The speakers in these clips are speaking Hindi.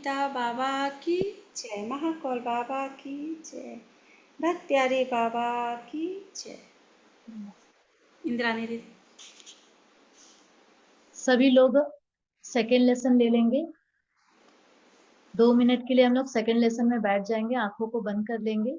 परमपिता बाबा की जय, महाकौल बाबा की जय, भक्त प्यारे बाबा की जय। इंद्रानी दीदी। सभी लोग सेकेंड लेसन ले लेंगे। 2 मिनट के लिए हम लोग सेकेंड लेसन में बैठ जाएंगे, आंखों को बंद कर लेंगे।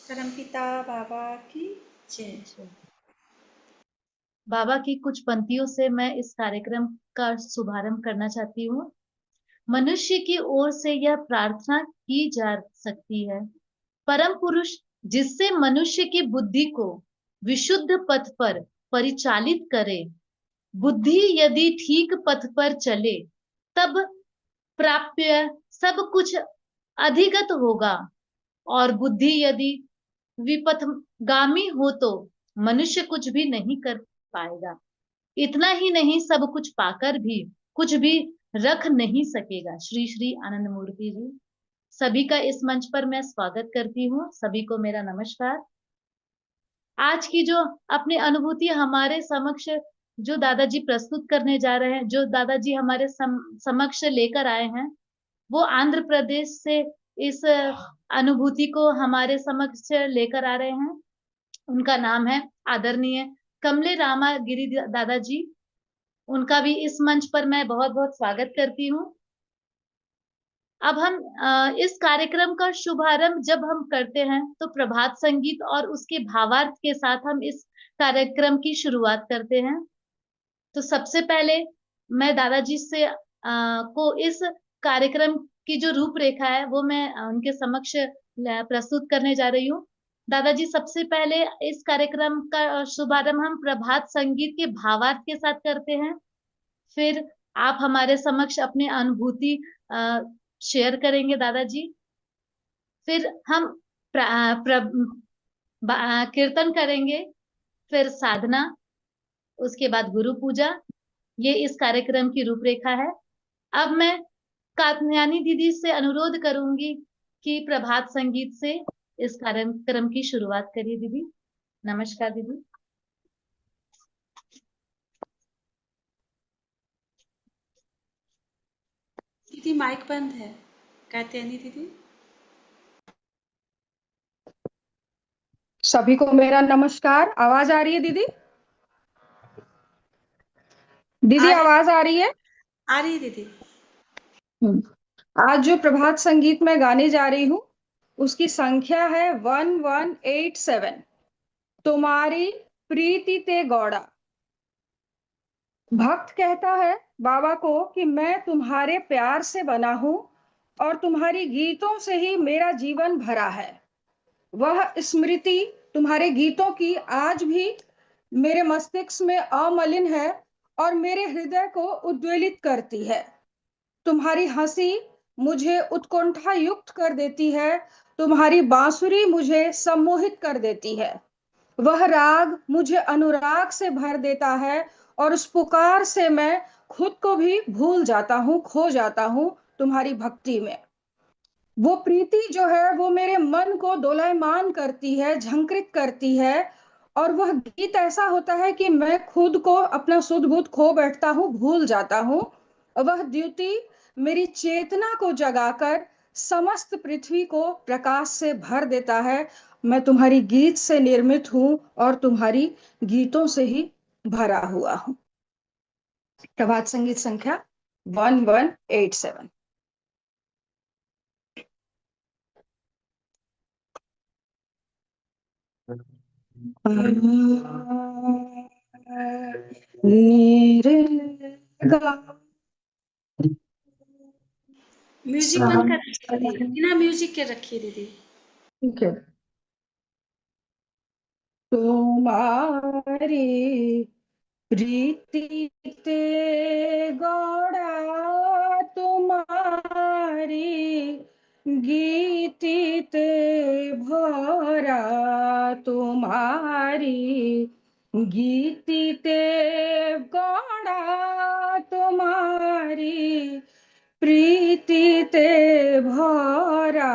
परमपिता बाबा की जय। बाबा की कुछ पंक्तियों से मैं इस कार्यक्रम का शुभारंभ करना चाहती हूँ। मनुष्य की ओर से यह प्रार्थना की जा सकती है, परम पुरुष जिससे मनुष्य की बुद्धि को विशुद्ध पथ पर परिचालित करे। बुद्धि यदि ठीक पथ पर चले तब प्राप्य सब कुछ अधिगत होगा, और बुद्धि यदि विपथगामी हो तो मनुष्य कुछ भी नहीं कर पाएगा। इतना ही नहीं, सब कुछ पाकर भी कुछ भी रख नहीं सकेगा। श्री श्री आनंद मूर्ति जी। सभी का इस मंच पर मैं स्वागत करती हूँ। सभी को मेरा नमस्कार। आज की जो अपनी अनुभूति हमारे समक्ष जो दादाजी प्रस्तुत करने जा रहे हैं, जो दादाजी हमारे समक्ष लेकर आए हैं, वो आंध्र प्रदेश से इस अनुभूति को हमारे समक्ष लेकर आ रहे हैं। उनका नाम है आदरणीय कमले रामा गिरी दादाजी। उनका भी इस मंच पर मैं बहुत बहुत स्वागत करती हूँ। अब हम इस कार्यक्रम का शुभारंभ जब हम करते हैं तो प्रभात संगीत और उसके भावार्थ के साथ हम इस कार्यक्रम की शुरुआत करते हैं। तो सबसे पहले मैं दादाजी से को इस कार्यक्रम की जो रूपरेखा है वो मैं उनके समक्ष प्रस्तुत करने जा रही हूँ। दादाजी, सबसे पहले इस कार्यक्रम का शुभारंभ हम प्रभात संगीत के भावार्थ के साथ करते हैं। फिर आप हमारे समक्ष अपनी अनुभूति शेयर करेंगे दादाजी। फिर हम कीर्तन करेंगे, फिर साधना, उसके बाद गुरु पूजा। ये इस कार्यक्रम की रूपरेखा है। अब मैं कात्यायनी दीदी से अनुरोध करूंगी कि प्रभात संगीत से इस कार्यक्रम की शुरुआत करिए दीदी। नमस्कार दीदी। दीदी माइक बंद है, कात्यायनी दीदी। सभी को मेरा नमस्कार। आवाज आ रही है दीदी? दीदी आवाज आ रही है? आ रही है दीदी। आज जो प्रभात संगीत में गाने जा रही हूँ उसकी संख्या है 1187। तुम्हारी प्रीति ते गौड़ा। भक्त कहता है बाबा को कि मैं तुम्हारे प्यार से बना हूं और तुम्हारी गीतों से ही मेरा जीवन भरा है। वह स्मृति तुम्हारे गीतों की आज भी मेरे मस्तिष्क में अमलिन है और मेरे हृदय को उद्वेलित करती है। तुम्हारी हंसी मुझे उत्कंठा युक्त कर देती है। तुम्हारी बांसुरी मुझे सम्मोहित कर देती है। वह राग मुझे अनुराग से भर देता है और उस पुकार से मैं खुद को भी भूल जाता हूँ, खो जाता हूँ तुम्हारी भक्ति में। वो प्रीति जो है वो मेरे मन को दोलायमान करती है, झंकृत करती है, और वह गीत ऐसा होता है कि मैं खुद को अपना सुध बुध खो बैठता हूँ, भूल जाता हूँ। वह द्युति मेरी चेतना को जगाकर समस्त पृथ्वी को प्रकाश से भर देता है। मैं तुम्हारी गीत से निर्मित हूँ और तुम्हारी गीतों से ही भरा हुआ हूँ। प्रभात संगीत संख्या 1187। निर्गा म्यूजिक बंद कर रखिए दीदी, बिना म्यूजिक के रखिए दीदी। ठीक है। तुम्हारी प्रीति ते गौड़ा तुम्हारी गीति ते भरा तुम्हारी गीति ते गौड़ा तुम्हारी प्रीति ते भरा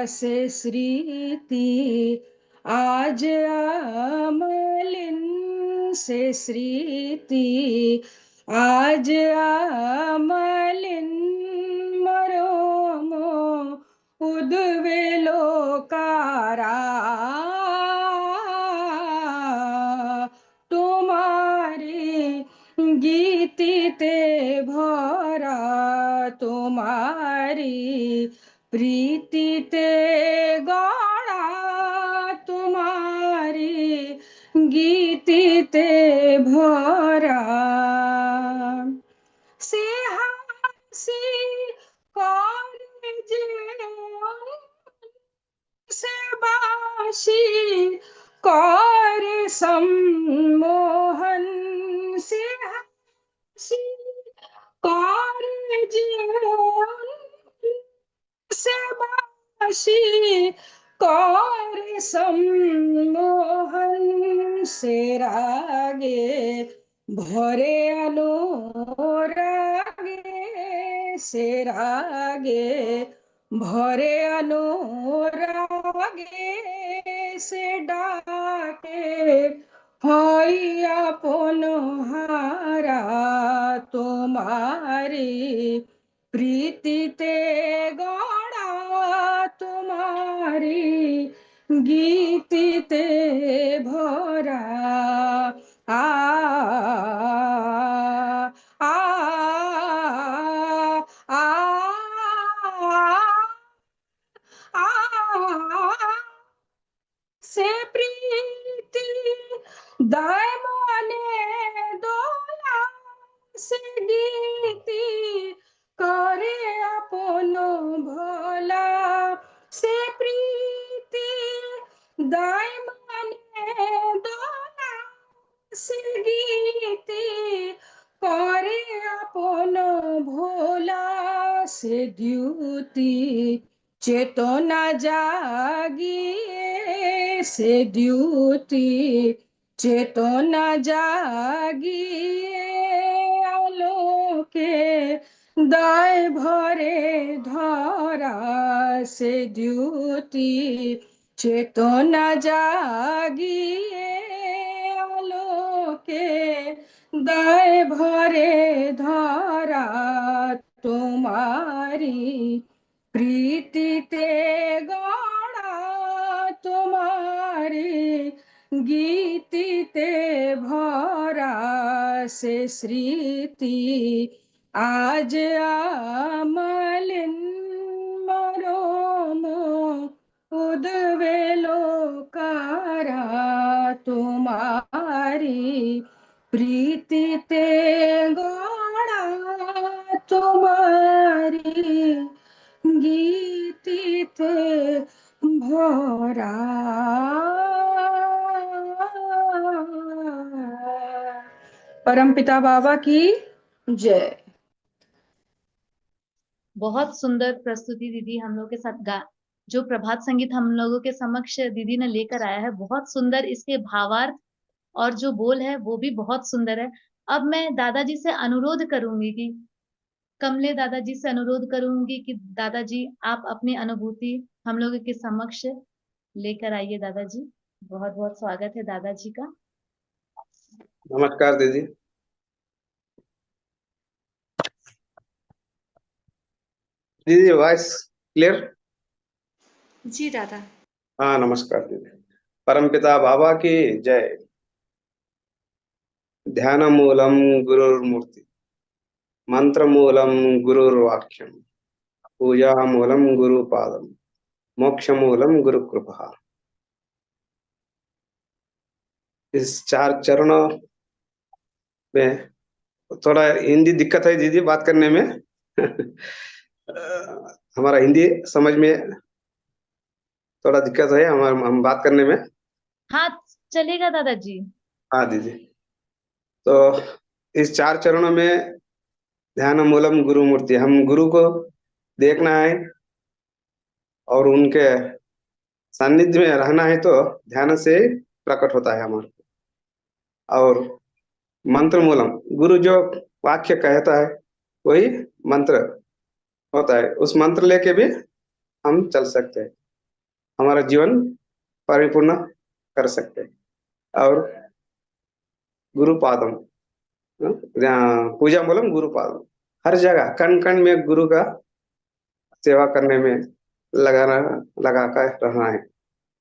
से श्रीति आज आमलिन से श्रीति आज आमलिन मरोमो उद्वेलो कारा तुम्हारी गीति ते भरा तुम्हारी प्रीति ते गौड़ा तुम्हारी गीति ते भरा से हासी कॉलेज से बाशी कर सम्मोहन से हासी कॉलेज से बाशी कर सम्मोहन से रागे भरे अनुरागे से रागे भरे अनुरागे से डाके हई अपन हारा तुम्हारी प्रीति ते गौड़ा तुम्हारी गीति ते भरा आ आ आ आ से प्रीति दामने दोला से गीति करे अपनो भोला से प्रीति दामने दोला से गीति करे अपनो भोला से द्युति चेतना जागिए से द्युति चेतना जागिए आलोके दाय भरे धरा से द्युति चेतना जागिए आलोके दाय भरे धरा तुम्हारी प्रीति ते गौड़ा तुम्हारी गीति ते भरा से श्रीति आज आमलिन मरोमो उद्वेलो कारा तुम्हारी प्रीति ते गौड़ा तुम्हारी गीति ते भरा। परमपिता बाबा की जय। बहुत सुंदर प्रस्तुति दीदी हम लोग के साथ जो प्रभात संगीत हम लोगों के समक्ष दीदी ने लेकर आया है, बहुत सुंदर। इसके भावार्थ और जो बोल है वो भी बहुत सुंदर है। अब मैं दादाजी से अनुरोध करूंगी कि कमले दादाजी से अनुरोध करूंगी कि दादाजी आप अपनी अनुभूति हम लोगों के समक्ष लेकर आइए। दादाजी बहुत बहुत स्वागत है दादाजी का। नमस्कार दीदी। दीदी वॉइस क्लियर? जी दादा। हाँ नमस्कार दीदी। परमपिता बाबा की जय। ध्यान मूलम गुरुर्मूर्ति, मंत्र मूलम गुरुर्वाक्यम, पूजा मूलम गुरुपादम, मोक्ष मूलम गुरु कृपा। इस 4 चरणों में थोड़ा हिंदी दिक्कत है दीदी बात करने में। हमारा हिंदी समझ में थोड़ा दिक्कत है हम बात करने में। हाँ, चलेगा दादाजी। हाँ दीदी। तो इस 4 चरणों में ध्यान मूलम गुरु मूर्ति, हम गुरु को देखना है और उनके सानिध्य में रहना है, तो ध्यान से प्रकट होता है हमारा। और मंत्र मूलम, गुरु जो वाक्य कहता है वही मंत्र होता है, उस मंत्र लेके भी हम चल सकते हैं, हमारा जीवन परिपूर्ण कर सकते हैं। और गुरुपादम, पूजा मूलम गुरुपादम, हर जगह कण कण में गुरु का सेवा करने में लगाना लगा कर रहना है।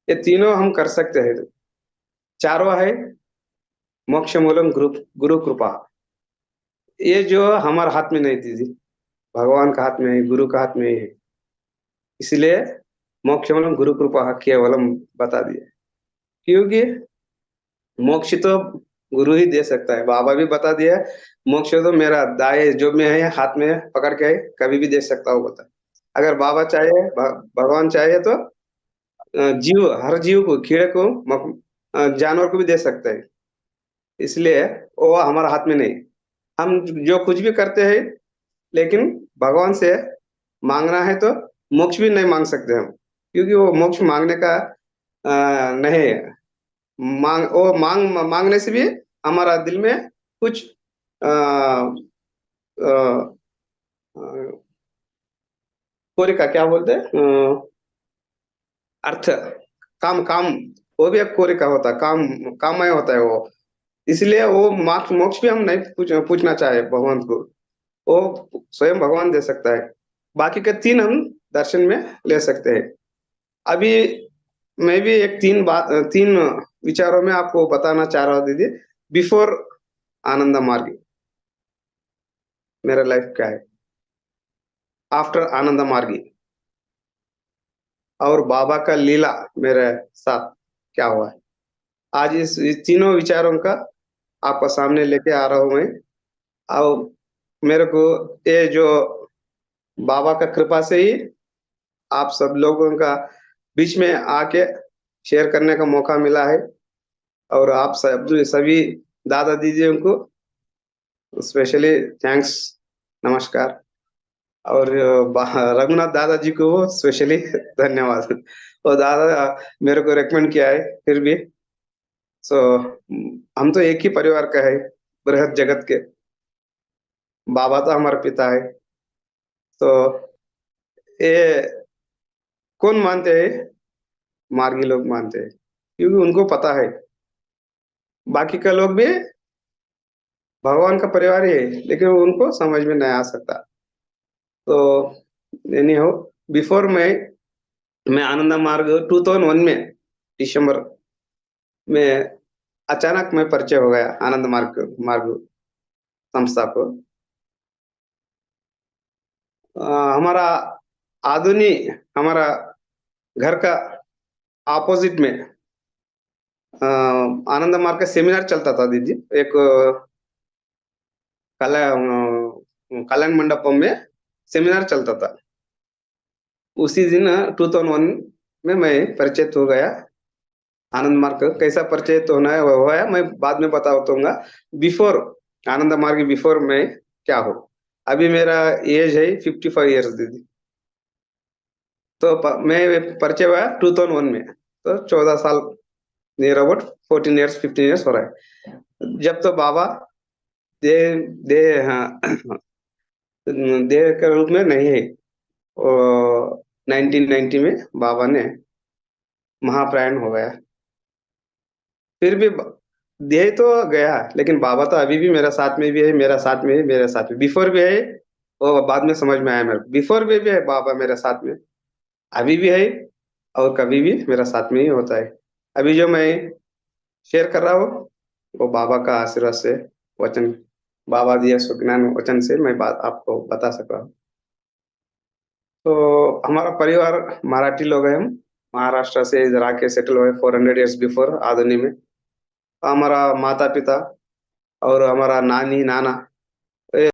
ये तीनों हम कर सकते हैं। चारों है मोक्ष मूलम गुरु गुरु कृपा, ये जो हमारे हाथ में नहीं दीदी, भगवान का हाथ में है, गुरु का हाथ में ही है। इसलिए मोक्ष मूलम गुरु कृपा केवलम बता दिए, क्योंकि मोक्ष तो गुरु ही दे सकता है। बाबा भी बता दिया, मोक्ष तो मेरा दाएं जो में है हाथ में पकड़ के कभी भी दे सकता हूँ बता। अगर बाबा चाहे, भगवान चाहे तो जीव, हर जीव को, कीड़े को, जानवर को भी दे सकते हैं। इसलिए वो हमारा हाथ में नहीं। हम जो कुछ भी करते हैं, लेकिन भगवान से मांगना है तो मोक्ष भी नहीं मांग सकते हम, क्योंकि वो मोक्ष मांगने का नहीं है। मांगने से भी हमारा दिल में कुछ आ, आ, कोरिका क्या बोलते हैं, अर्थ, काम काम, वो भी एक कोरिका होता है, काममय होता है वो। इसलिए वो मोक्ष मोक्ष भी हम नहीं पूछना चाहे भगवान को, वो स्वयं भगवान दे सकता है। बाकी के 3 हम दर्शन में ले सकते हैं। अभी मैं भी एक 3 विचारों में आपको बताना चाह रहा हूँ दीदी। बिफोर आनंद मार्ग मेरा लाइफ क्या है, आफ्टर आनंद मार्गी, और बाबा का लीला मेरे साथ क्या हुआ है। आज इस तीनों विचारों का आपका सामने लेके आ रहा हूं मैं। और मेरे को ये जो बाबा का कृपा से ही आप सब लोगों का बीच में आके शेयर करने का मौका मिला है। और आप सब सभी दादा दीदियों को स्पेशली थैंक्स, नमस्कार। और रघुनाथ दादाजी को स्पेशली धन्यवाद। और दादा मेरे को रेकमेंड किया है फिर भी। सो हम तो एक ही परिवार का है, बृहद जगत के। बाबा तो हमारा पिता है। तो ये कौन मानते हैं, मार्गी लोग मानते हैं, क्योंकि उनको पता है। बाकी का लोग भी भगवान का परिवार ही है, लेकिन उनको समझ में नहीं आ सकता। तो एनी हो, बिफोर मैं आनंद मार्ग 2001 में दिसंबर में अचानक मैं परिचय हो गया आनंद मार्ग संस्था को। हमारा हमारा घर का ऑपोजिट में आनंद मार्ग का सेमिनार चलता था दीदी। एक कल्याण मंडपम में सेमिनार चलता था। उसी दिन 2001 में मैं परिचित हो गया आनंद मार्ग। कैसा परिचय होना है वो है, मैं बाद में बताऊंगा। बिफोर आनंद मार्ग, बिफोर मैं क्या हो। अभी मेरा एज है 55 ईयर्स दीदी। तो मैं परिचय हुआ 2001 में, तो 14 साल, नियर अबाउट 14 ईयर्स 15 ईयर्स हो रहा है। जब तो बाबा दे दे हाँ देह के रूप में नहीं है। 1990 में बाबा ने महाप्रयाण हो गया। फिर भी देह तो गया, लेकिन बाबा तो अभी भी मेरा साथ में भी है, मेरा साथ में है, मेरे साथ में बिफोर भी है। वो बाद में समझ में आया मेरे, बिफोर भी है बाबा मेरे साथ में, अभी भी है, और कभी भी मेरा साथ में ही होता है। अभी जो मैं शेयर कर रहा हूँ वो बाबा का आशीर्वाद से, वचन, बाबा दिया सुज्ञान वचन से मैं बात आपको बता सक रहा हूँ। तो हमारा परिवार मराठी लोग हैं, हम महाराष्ट्र से इधर आके सेटल हुए 400 ईयर्स बिफोर आधुनिक में। हमारा माता पिता और हमारा नानी नाना